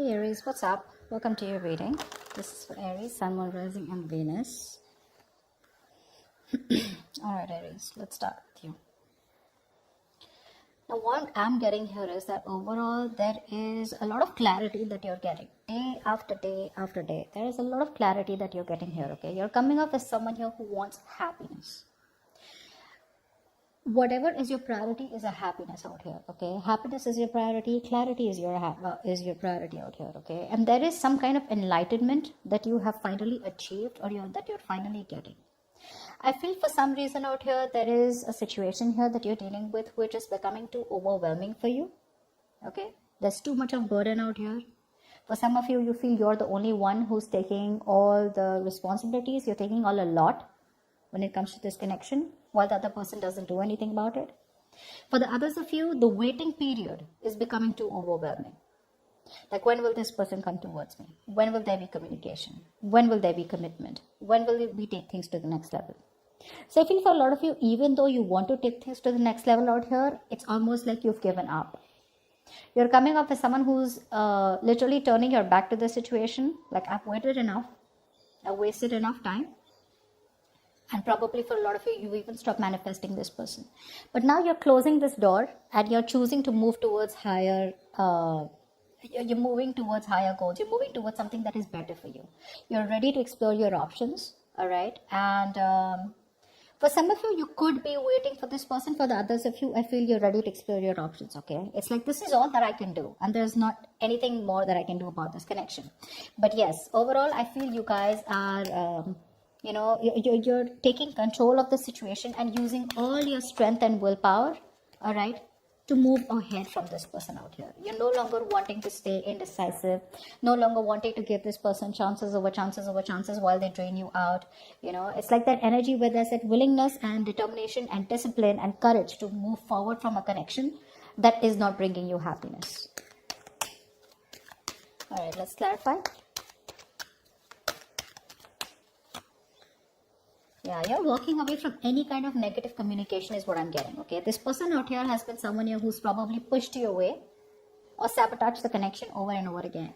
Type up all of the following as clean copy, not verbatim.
Hey Aries, what's up? Welcome to your reading. This is for Aries, Sun, Moon, Rising, and Venus. Alright, Aries, let's start with you. Now, what I'm getting here is that overall there is a lot of clarity that you're getting day after day after day. There is a lot of clarity that you're getting here, okay? You're coming up as someone here who wants happiness. Whatever is your priority is a happiness out here, okay? Happiness is your priority, clarity is your priority out here, okay? And there is some kind of enlightenment that you have finally achieved, or that you're finally getting. I feel for some reason out here there is a situation here that you're dealing with which is becoming too overwhelming for you, okay? There's too much of burden out here. For some of you, you feel you're the only one who's taking all the responsibilities. You're taking all a lot when it comes to this connection, while the other person doesn't do anything about it. For the others of you, the waiting period is becoming too overwhelming. Like, when will this person come towards me? When will there be communication? When will there be commitment? When will we take things to the next level? So I feel for a lot of you, even though you want to take things to the next level out here, it's almost like you've given up. You're coming up as someone who's literally turning your back to the situation. Like, I've waited enough. I've wasted enough time. And probably for a lot of you, you even stop manifesting this person. But now you're closing this door and you're choosing to move towards higher, you're moving towards higher goals. You're moving towards something that is better for you. You're ready to explore your options, all right? And for some of you, you could be waiting for this person. For the others of you, I feel you're ready to explore your options, okay? It's like, this is all that I can do. And there's not anything more that I can do about this connection. But yes, overall, I feel you guys are... you're taking control of the situation and using all your strength and willpower, all right, to move ahead from this person out here. You're no longer wanting to stay indecisive, no longer wanting to give this person chances over chances over chances while they drain you out. It's like that energy where there's that willingness and determination and discipline and courage to move forward from a connection that is not bringing you happiness. All right, let's clarify. Yeah, you're walking away from any kind of negative communication is what I'm getting, okay? This person out here has been someone here who's probably pushed you away or sabotaged the connection over and over again.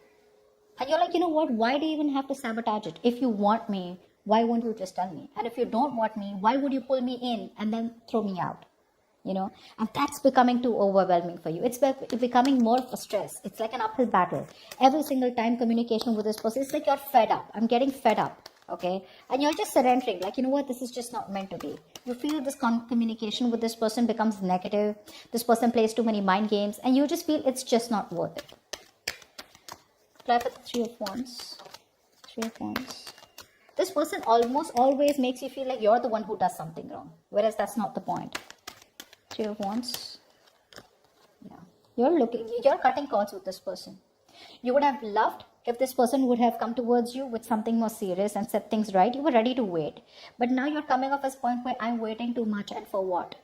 And you're like, you know what? Why do you even have to sabotage it? If you want me, why won't you just tell me? And if you don't want me, why would you pull me in and then throw me out? And that's becoming too overwhelming for you. It's becoming more of a stress. It's like an uphill battle. Every single time communication with this person, it's like you're fed up. I'm getting fed up. Okay, and you're just surrendering, like, you know what, this is just not meant to be. You feel this communication with this person becomes negative. This person plays too many mind games, and you just feel it's just not worth it. Apply for the Three of Wands. This person almost always makes you feel like you're the one who does something wrong, whereas that's not the point. Three of Wands. Yeah, you're cutting cords with this person. You would have loved if this person would have come towards you with something more serious and set things right. You were ready to wait. But now you're coming off as a point where I'm waiting too much, and for what?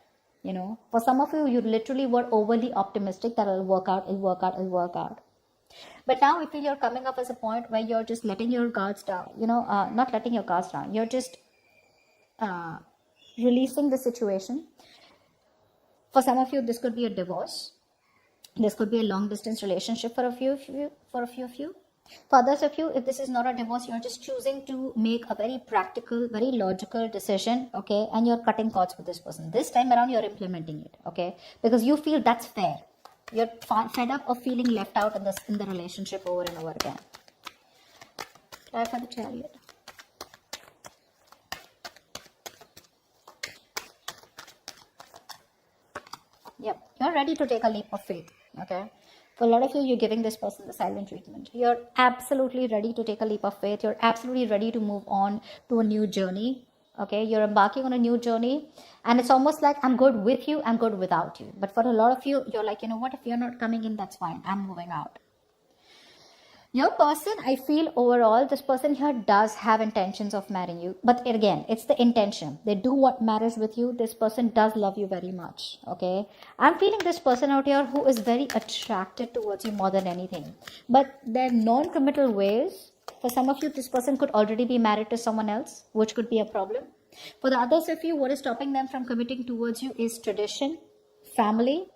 For some of you, you literally were overly optimistic that it'll work out. But now I feel you're coming up as a point where you're just letting your guards down. Not letting your guards down. You're just releasing the situation. For some of you, this could be a divorce. This could be a long distance relationship for a few of you. For others of you, if this is not a divorce, you're just choosing to make a very practical, very logical decision, okay? And you're cutting cords with this person. This time around, you're implementing it, okay? Because you feel that's fair. You're fed up of feeling left out in the relationship over and over again. Try for the Chariot. Yep, you're ready to take a leap of faith, okay? For a lot of you, you're giving this person the silent treatment. You're absolutely ready to take a leap of faith. You're absolutely ready to move on to a new journey, okay? You're embarking on a new journey, and it's almost like, I'm good with you, I'm good without you. But for a lot of you, you're like, you know what? If you're not coming in, that's fine. I'm moving out. Your person, I feel overall, this person here does have intentions of marrying you. But again, it's the intention. They do want marriage with you. This person does love you very much, okay? I'm feeling this person out here who is very attracted towards you more than anything. But their non-committal ways, for some of you, this person could already be married to someone else, which could be a problem. For the others of you, what is stopping them from committing towards you is tradition, family,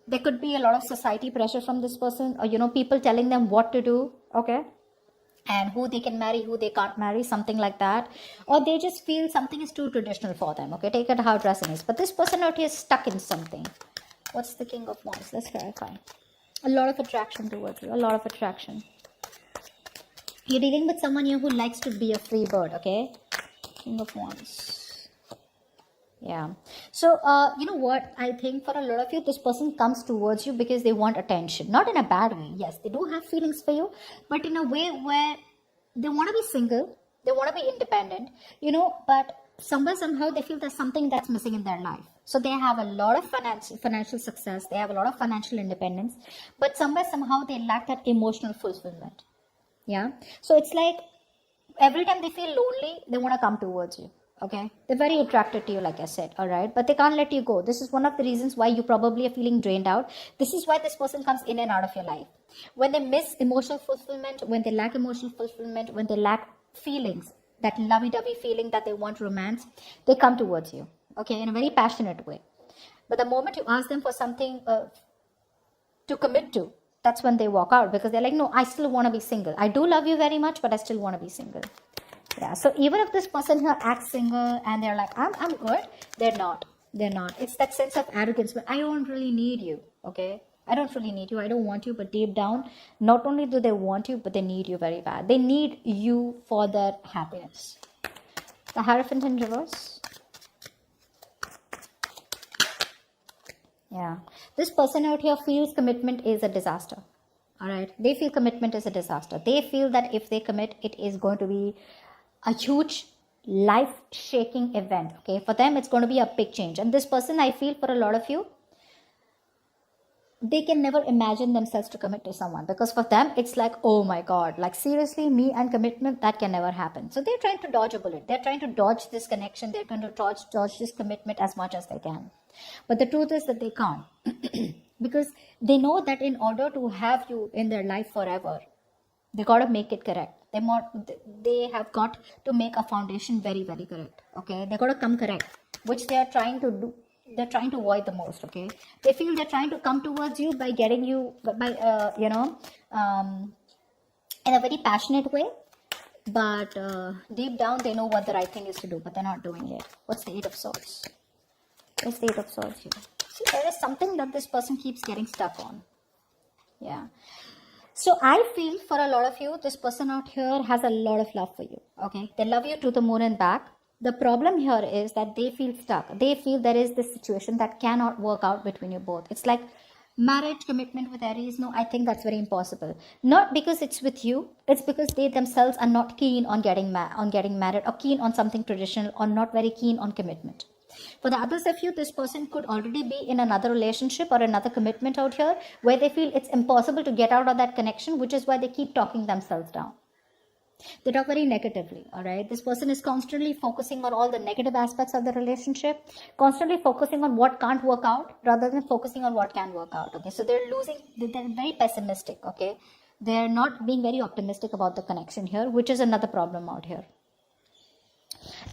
There could be a lot of society pressure from this person, or people telling them what to do, okay, and who they can marry, who they can't marry, something like that. Or they just feel something is too traditional for them, okay, take it how dressing is. But this person out here is stuck in something. What's the King of Wands? Let's clarify. A lot of attraction towards you, a lot of attraction. You're dealing with someone here who likes to be a free bird, okay? King of Wands. Yeah. So, you know what? I think for a lot of you, this person comes towards you because they want attention. Not in a bad way. Yes, they do have feelings for you, but in a way where they want to be single, they want to be independent, but somewhere, somehow, they feel there's something that's missing in their life. So they have a lot of financial success. They have a lot of financial independence, but somewhere, somehow, they lack that emotional fulfillment. Yeah. So it's like every time they feel lonely, they want to come towards you. Okay, they're very attracted to you, like I said, all right, but they can't let you go. This is one of the reasons why you probably are feeling drained out. This is why this person comes in and out of your life. When they miss emotional fulfillment, when they lack emotional fulfillment, when they lack feelings, that lovey-dovey feeling that they want romance, they come towards you, okay, in a very passionate way. But the moment you ask them for something to commit to, that's when they walk out, because they're like, no, I still want to be single. I do love you very much, but I still want to be single. Yeah, so even if this person here acts single and they're like, I'm good, they're not. It's that sense of arrogance, but I don't really need you, okay? I don't really need you. I don't want you, but deep down, not only do they want you, but they need you very bad. They need you for their happiness. The Hierophant in reverse. Yeah. This person out here feels commitment is a disaster. All right. They feel commitment is a disaster. They feel that if they commit, it is going to be a huge life-shaking event. Okay. For them, it's going to be a big change. And this person, I feel for a lot of you, they can never imagine themselves to commit to someone, because for them, it's like, oh my God, like seriously, me and commitment, that can never happen. So they're trying to dodge a bullet. They're trying to dodge this connection. They're going to dodge this commitment as much as they can. But the truth is that they can't because they know that in order to have you in their life forever, they got to make it correct. They have got to make a foundation very, very correct. Okay, they got to come correct, which they are trying to do. They're trying to avoid the most. Okay, they feel they're trying to come towards you by getting you in a very passionate way, but deep down they know what the right thing is to do, but they're not doing it. What's the Eight of Swords? What's the Eight of Swords here? See, there is something that this person keeps getting stuck on. Yeah. So I feel for a lot of you, this person out here has a lot of love for you. Okay, they love you to the moon and back. The problem here is that they feel stuck. They feel there is this situation that cannot work out between you both. It's like marriage commitment with Aries. No, I think that's very impossible. Not because it's with you. It's because they themselves are not keen on getting married, or keen on something traditional, or not very keen on commitment. For the others of you, this person could already be in another relationship or another commitment out here where they feel it's impossible to get out of that connection, which is why they keep talking themselves down. They talk very negatively, all right? This person is constantly focusing on all the negative aspects of the relationship, constantly focusing on what can't work out rather than focusing on what can work out, okay? So they're very pessimistic, okay? They're not being very optimistic about the connection here, which is another problem out here.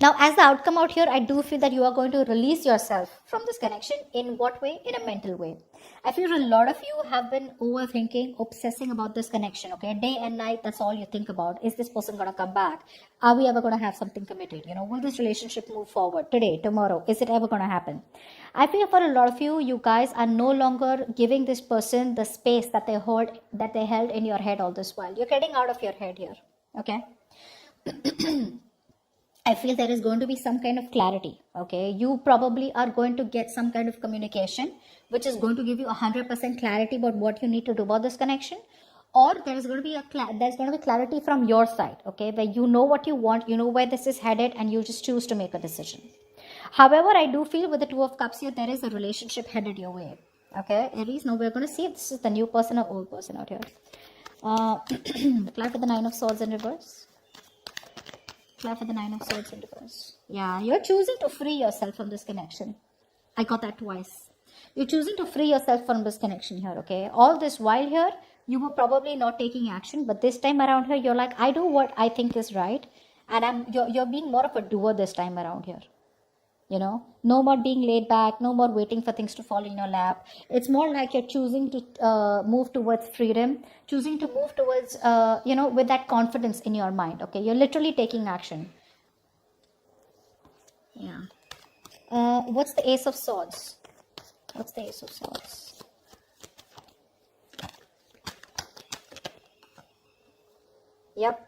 Now, as the outcome out here, I do feel that you are going to release yourself from this connection. In what way? In a mental way. I feel a lot of you have been overthinking, obsessing about this connection, okay? Day and night, that's all you think about. Is this person going to come back? Are we ever going to have something committed? Will this relationship move forward today, tomorrow? Is it ever going to happen? I feel for a lot of you, you guys are no longer giving this person the space that they held in your head all this while. You're getting out of your head here, okay? I feel there is going to be some kind of clarity, okay? You probably are going to get some kind of communication, which is going to give you 100% clarity about what you need to do about this connection. Or there's going to be clarity from your side, okay? Where you know what you want, you know where this is headed, and you just choose to make a decision. However, I do feel with the Two of Cups here, there is a relationship headed your way, okay? Aries, now we're going to see if this is the new person or old person out here. Clarify the Nine of Swords in reverse. For the Nine of Swords in reverse. Yeah, you're choosing to free yourself from this connection. I got that twice. You're choosing to free yourself from this connection here, okay? All this while here, you were probably not taking action, but this time around here, you're like, I do what I think is right, and you're being more of a doer this time around here. No more being laid back, no more waiting for things to fall in your lap. It's more like you're choosing to move towards freedom, choosing to move towards with that confidence in your mind. Okay, you're literally taking action. Yeah. What's the Ace of Swords? What's the Ace of Swords? Yep.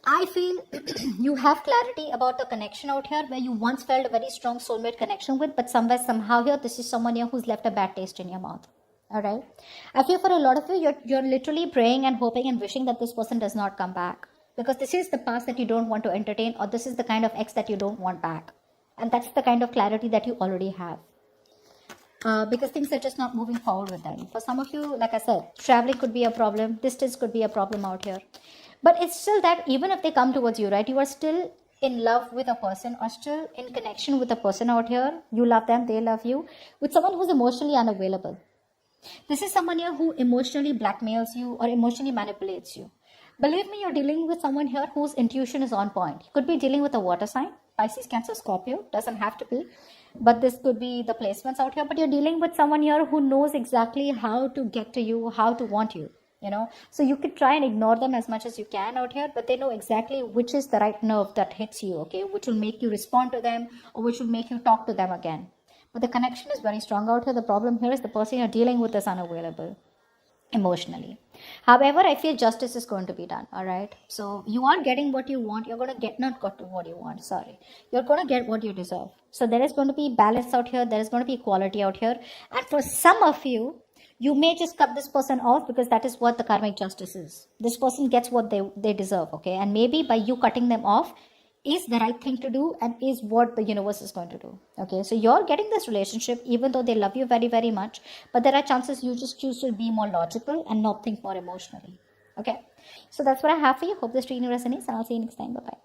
I feel you have clarity about the connection out here where you once felt a very strong soulmate connection with, but somewhere, somehow here, this is someone here who's left a bad taste in your mouth. All right. I feel for a lot of you, you're literally praying and hoping and wishing that this person does not come back, because this is the past that you don't want to entertain, or this is the kind of ex that you don't want back. And that's the kind of clarity that you already have. Because things are just not moving forward with them. For some of you, like I said, traveling could be a problem, distance could be a problem out here. But it's still that even if they come towards you, right, you are still in love with a person, or still in connection with a person out here. You love them, they love you, with someone who's emotionally unavailable. This is someone here who emotionally blackmails you or emotionally manipulates you. Believe me, you're dealing with someone here whose intuition is on point. You could be dealing with a water sign, Pisces, Cancer, Scorpio, doesn't have to be. But this could be the placements out here. But you're dealing with someone here who knows exactly how to get to you, how to want you. So you could try and ignore them as much as you can out here, but they know exactly which is the right nerve that hits you, okay, which will make you respond to them, or which will make you talk to them again. But the connection is very strong out here. The problem here is the person you're dealing with is unavailable emotionally. However, I feel justice is going to be done. All right, so you are getting what you want. You're going to get, not got to what you want, sorry, you're going to get what you deserve. So there is going to be balance out here, there is going to be equality out here. And for some of you, you may just cut this person off, because that is what the karmic justice is. This person gets what they deserve, okay? And maybe by you cutting them off is the right thing to do, and is what the universe is going to do, okay? So you're getting this relationship even though they love you very, very much, but there are chances you just choose to be more logical and not think more emotionally, okay? So that's what I have for you. Hope this reading resonates, and I'll see you next time. Bye-bye.